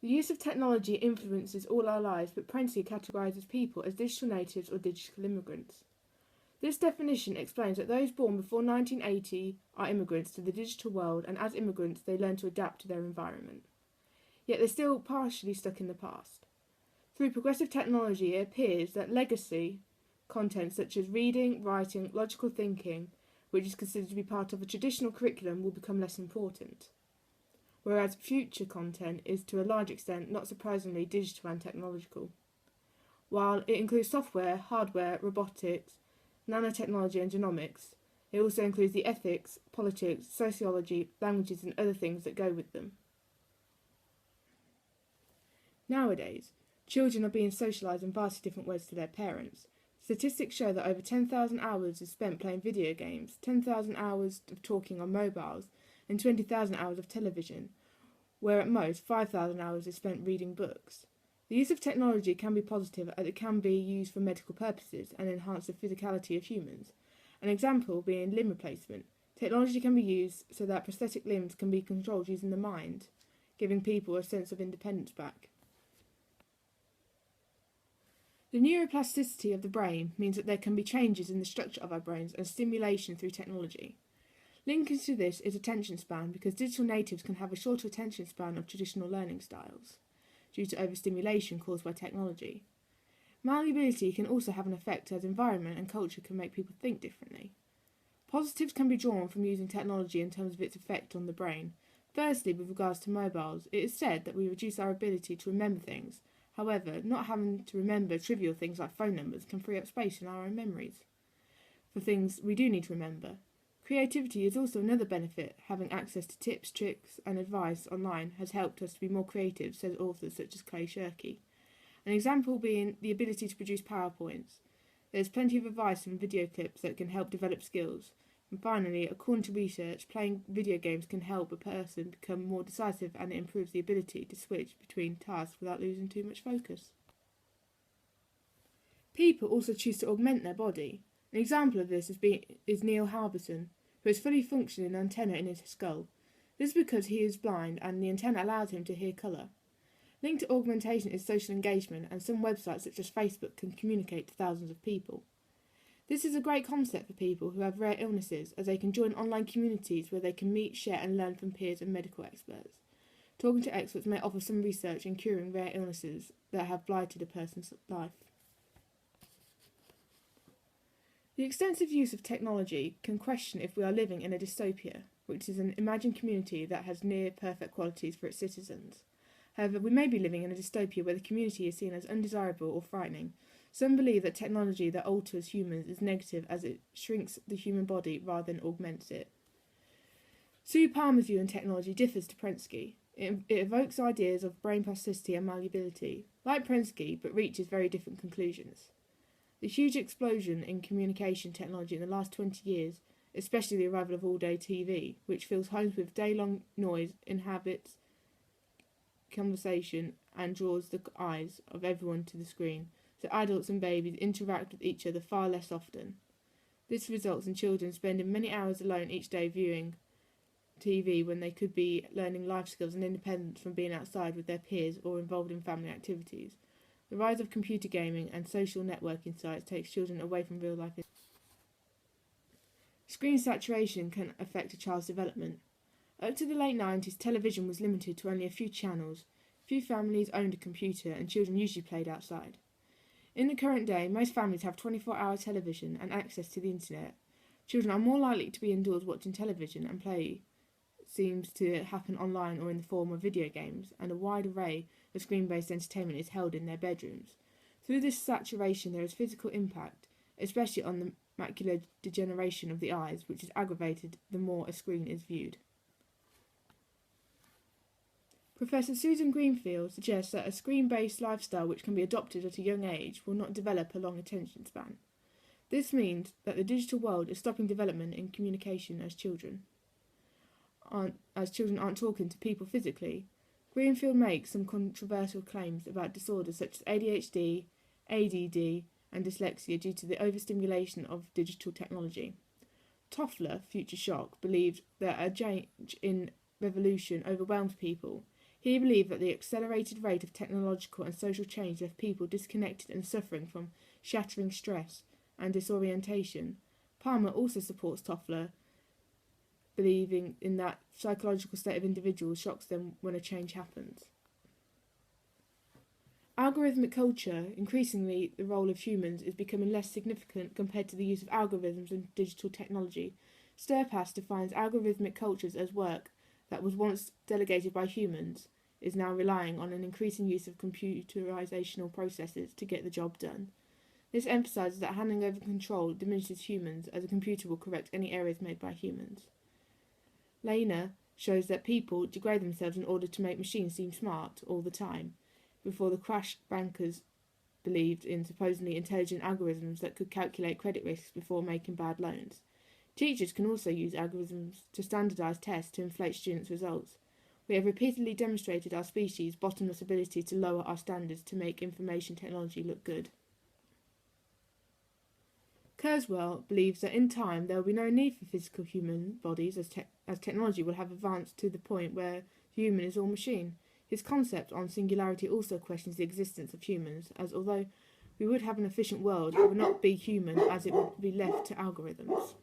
The use of technology influences all our lives, but Prensky categorises people as digital natives or digital immigrants. This definition explains that those born before 1980 are immigrants to the digital world, and as immigrants they learn to adapt to their environment. Yet they're still partially stuck in the past. Through progressive technology, it appears that legacy content such as reading, writing, logical thinking, which is considered to be part of a traditional curriculum, will become less important. Whereas future content is to a large extent, not surprisingly, digital and technological. While it includes software, hardware, robotics, nanotechnology and genomics, it also includes the ethics, politics, sociology, languages and other things that go with them. Nowadays, children are being socialised in vastly different ways to their parents. Statistics show that over 10,000 hours is spent playing video games, 10,000 hours of talking on mobiles, and 20,000 hours of television, where at most 5,000 hours is spent reading books. The use of technology can be positive as it can be used for medical purposes and enhance the physicality of humans. An example being limb replacement. Technology can be used so that prosthetic limbs can be controlled using the mind, giving people a sense of independence back. The neuroplasticity of the brain means that there can be changes in the structure of our brains and stimulation through technology. Linking to this is attention span, because digital natives can have a shorter attention span of traditional learning styles due to overstimulation caused by technology. Malleability can also have an effect, as environment and culture can make people think differently. Positives can be drawn from using technology in terms of its effect on the brain. Firstly, with regards to mobiles, it is said that we reduce our ability to remember things. However, not having to remember trivial things like phone numbers can free up space in our own memories for things we do need to remember. Creativity is also another benefit. Having access to tips, tricks and advice online has helped us to be more creative, says authors such as Clay Shirky. An example being the ability to produce PowerPoints. There's plenty of advice and video clips that can help develop skills. And finally, according to research, playing video games can help a person become more decisive, and it improves the ability to switch between tasks without losing too much focus. People also choose to augment their body. An example of this is Neil Harbison, who has fully functioning antenna in his skull. This is because he is blind and the antenna allows him to hear colour. Linked to augmentation is social engagement, and some websites such as Facebook can communicate to thousands of people. This is a great concept for people who have rare illnesses, as they can join online communities where they can meet, share and learn from peers and medical experts. Talking to experts may offer some research in curing rare illnesses that have blighted a person's life. The extensive use of technology can question if we are living in a dystopia, which is an imagined community that has near-perfect qualities for its citizens. However, we may be living in a dystopia where the community is seen as undesirable or frightening. Some believe that technology that alters humans is negative, as it shrinks the human body rather than augments it. Sue Palmer's view on technology differs to Prensky. It evokes ideas of brain plasticity and malleability, like Prensky, but reaches very different conclusions. The huge explosion in communication technology in the last 20 years, especially the arrival of all-day TV, which fills homes with day-long noise, inhabits conversation and draws the eyes of everyone to the screen, so adults and babies interact with each other far less often. This results in children spending many hours alone each day viewing TV when they could be learning life skills and independence from being outside with their peers or involved in family activities. The rise of computer gaming and social networking sites takes children away from real life. Screen saturation can affect a child's development. Up to the late 90s, television was limited to only a few channels. Few families owned a computer, and children usually played outside. In the current day, most families have 24-hour television and access to the internet. Children are more likely to be indoors watching television, and play seems to happen online or in the form of video games, and a wide array of screen-based entertainment is held in their bedrooms. Through this saturation, there is physical impact, especially on the macular degeneration of the eyes, which is aggravated the more a screen is viewed. Professor Susan Greenfield suggests that a screen-based lifestyle which can be adopted at a young age will not develop a long attention span. This means that the digital world is stopping development in communication as children aren't talking to people physically. Greenfield makes some controversial claims about disorders such as ADHD, ADD and dyslexia due to the overstimulation of digital technology. Toffler, Future Shock, believed that a change in revolution overwhelmed people. He believed that the accelerated rate of technological and social change left people disconnected and suffering from shattering stress and disorientation. Palmer also supports Toffler, believing in that psychological state of individuals shocks them when a change happens. Algorithmic culture, increasingly the role of humans, is becoming less significant compared to the use of algorithms and digital technology. Sturpas defines algorithmic cultures as work that was once delegated by humans is now relying on an increasing use of computerizational processes to get the job done. This emphasises that handing over control diminishes humans, as a computer will correct any errors made by humans. Lehner shows that people degrade themselves in order to make machines seem smart all the time, before the crash bankers believed in supposedly intelligent algorithms that could calculate credit risks before making bad loans. Teachers can also use algorithms to standardise tests to inflate students' results. We have repeatedly demonstrated our species' bottomless ability to lower our standards to make information technology look good. Kurzweil believes that in time there will be no need for physical human bodies as technology will have advanced to the point where human is all machine. His concept on singularity also questions the existence of humans, as although we would have an efficient world, it would not be human as it would be left to algorithms.